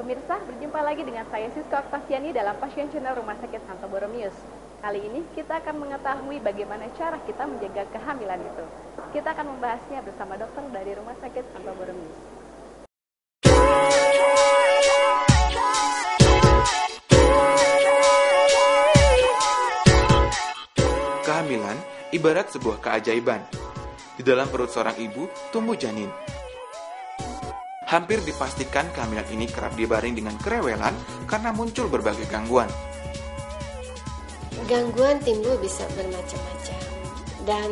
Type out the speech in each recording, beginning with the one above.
Pemirsa, berjumpa lagi dengan saya Siska Oktaviani dalam Pasien Channel Rumah Sakit Santo Borromeus. Kali ini kita akan mengetahui bagaimana cara kita menjaga kehamilan itu. Kita akan membahasnya bersama dokter dari Rumah Sakit Santo Borromeus. Kehamilan ibarat sebuah keajaiban. Di dalam perut seorang ibu tumbuh janin. Hampir dipastikan kehamilan ini kerap dibaring dengan kerewelan karena muncul berbagai gangguan. Gangguan timbul bisa bermacam-macam dan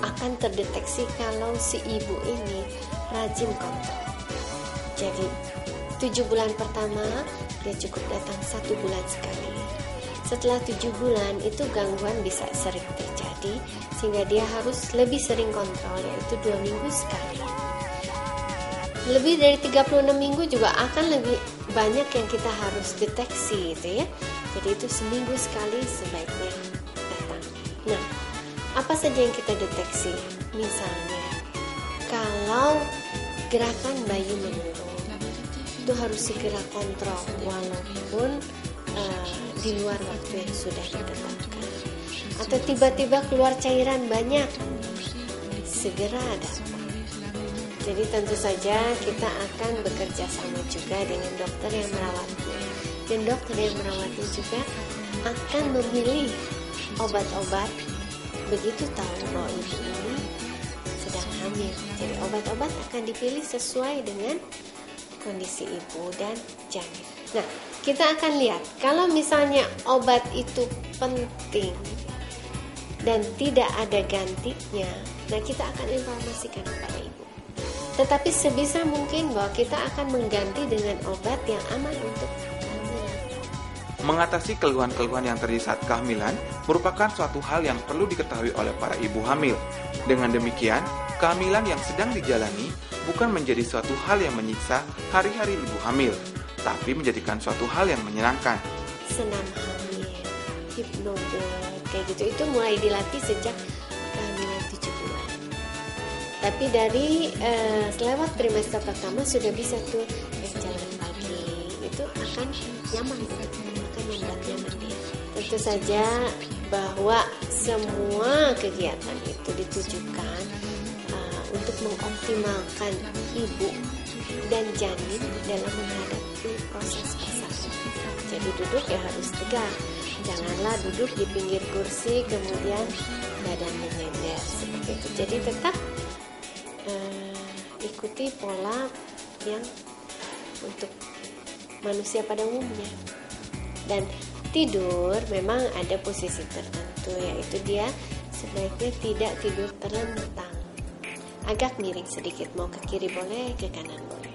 akan terdeteksi kalau si ibu ini rajin kontrol. Jadi 7 bulan pertama dia cukup datang 1 bulan sekali. Setelah 7 bulan itu gangguan bisa sering terjadi sehingga dia harus lebih sering kontrol, yaitu 2 minggu sekali. Lebih dari 36 minggu juga akan lebih banyak yang kita harus deteksi gitu ya. Jadi itu seminggu sekali sebaiknya datang. Nah, apa saja yang kita deteksi? Misalnya, kalau gerakan bayi menurun, itu harus segera kontrol walaupun di luar waktu yang sudah ditetapkan. Atau tiba-tiba keluar cairan banyak, segera datang. Jadi tentu saja kita akan bekerja sama juga dengan dokter yang merawatnya. Dan dokter yang merawatnya juga akan memilih obat-obat begitu tahu bahwa ibu ini sedang hamil. Jadi obat-obat akan dipilih sesuai dengan kondisi ibu dan janin. Nah, kita akan lihat kalau misalnya obat itu penting dan tidak ada gantinya, nah kita akan informasikan kepada ibu. Tetapi sebisa mungkin bahwa kita akan mengganti dengan obat yang aman untuk kehamilan. Mengatasi keluhan-keluhan yang terjadi saat kehamilan merupakan suatu hal yang perlu diketahui oleh para ibu hamil. Dengan demikian, kehamilan yang sedang dijalani bukan menjadi suatu hal yang menyiksa hari-hari ibu hamil, tapi menjadikan suatu hal yang menyenangkan. Senam hamil, hipnobirth, kayak gitu, itu mulai dilatih sejak kehamilan 7 bulan. Tapi dari selewat trimester pertama sudah bisa tuh jalan pagi, itu akan nyaman, akan membuat nyaman dia. Tentu saja bahwa semua kegiatan itu ditujukan untuk mengoptimalkan ibu dan janin dalam menghadapi proses persalinan. Jadi duduk ya harus tegak, janganlah duduk di pinggir kursi kemudian badan menyender seperti itu. Jadi tetap ikuti pola yang untuk manusia pada umumnya. Dan tidur memang ada posisi tertentu, yaitu dia sebaiknya tidak tidur terlentang, agak miring sedikit, mau ke kiri boleh, ke kanan boleh.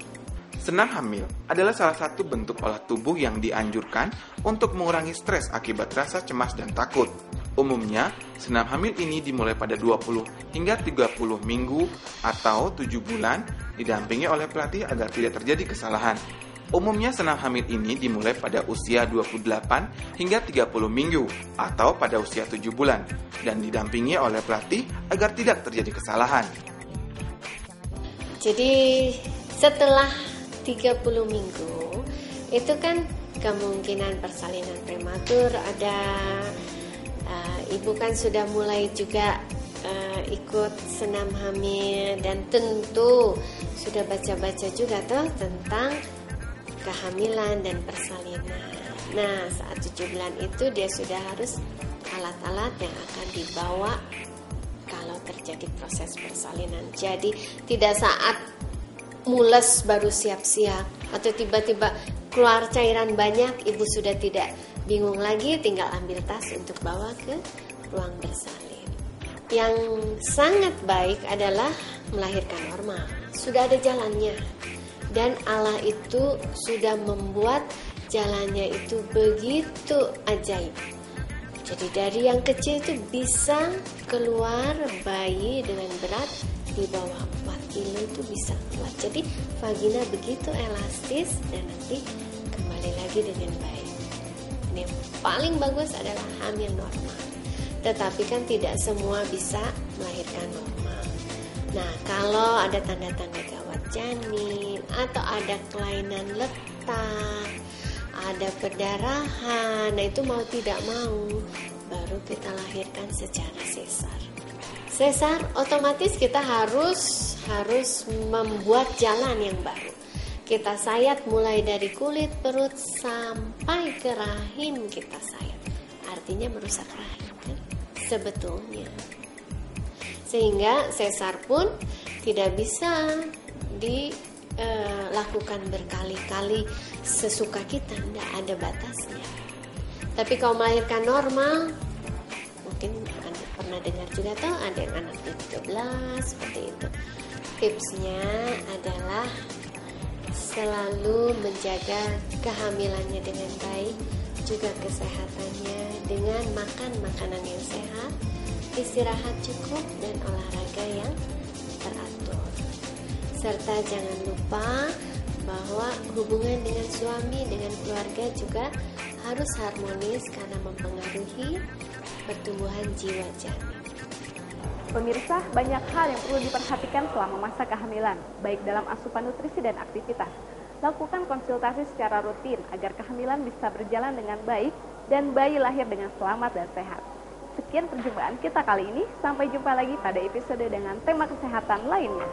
Senam hamil adalah salah satu bentuk olah tubuh yang dianjurkan untuk mengurangi stres akibat rasa cemas dan takut. Umumnya, senam hamil ini dimulai pada 20 hingga 30 minggu atau 7 bulan didampingi oleh pelatih agar tidak terjadi kesalahan. Umumnya senam hamil ini dimulai pada usia 28 hingga 30 minggu atau pada usia 7 bulan dan didampingi oleh pelatih agar tidak terjadi kesalahan. Jadi setelah 30 minggu itu kan kemungkinan persalinan prematur ada, ibu kan sudah mulai juga ikut senam hamil dan tentu sudah baca-baca juga tuh tentang kehamilan dan persalinan. Nah, saat 7 bulan itu dia sudah harus alat-alat yang akan dibawa kalau terjadi proses persalinan. Jadi tidak saat mules baru siap-siap atau tiba-tiba keluar cairan banyak, ibu sudah tidak bingung lagi, tinggal ambil tas untuk bawa ke ruang bersalin. Yang sangat baik adalah melahirkan normal. Sudah ada jalannya. Dan Allah itu sudah membuat jalannya itu begitu ajaib. Jadi dari yang kecil itu bisa keluar bayi dengan berat di bawah 4 kilo itu bisa keluar. Jadi vagina begitu elastis dan nanti kembali lagi dengan baik. Ini yang paling bagus adalah hamil normal. Tetapi kan tidak semua bisa melahirkan normal. Nah, kalau ada tanda-tanda gawat janin, atau ada kelainan letak, ada perdarahan, nah itu mau tidak mau baru kita lahirkan secara sesar. Sesar otomatis kita harus membuat jalan yang baru. Kita sayat mulai dari kulit perut sampai ke rahim, kita sayat. Artinya merusak rahim kan? Sebetulnya. Sehingga sesar pun tidak bisa dilakukan berkali-kali sesuka kita, tidak ada batasnya. Tapi kalau melahirkan normal, mungkin Anda pernah dengar juga tuh ada yang anaknya 13 seperti itu. Tipsnya adalah selalu menjaga kehamilannya dengan baik, juga kesehatannya dengan makan makanan yang sehat, istirahat cukup, dan olahraga yang teratur. Serta jangan lupa bahwa hubungan dengan suami, dengan keluarga juga harus harmonis karena mempengaruhi pertumbuhan jiwa janin. Pemirsa, banyak hal yang perlu diperhatikan selama masa kehamilan, baik dalam asupan nutrisi dan aktivitas. Lakukan konsultasi secara rutin agar kehamilan bisa berjalan dengan baik dan bayi lahir dengan selamat dan sehat. Sekian perjumpaan kita kali ini, sampai jumpa lagi pada episode dengan tema kesehatan lainnya.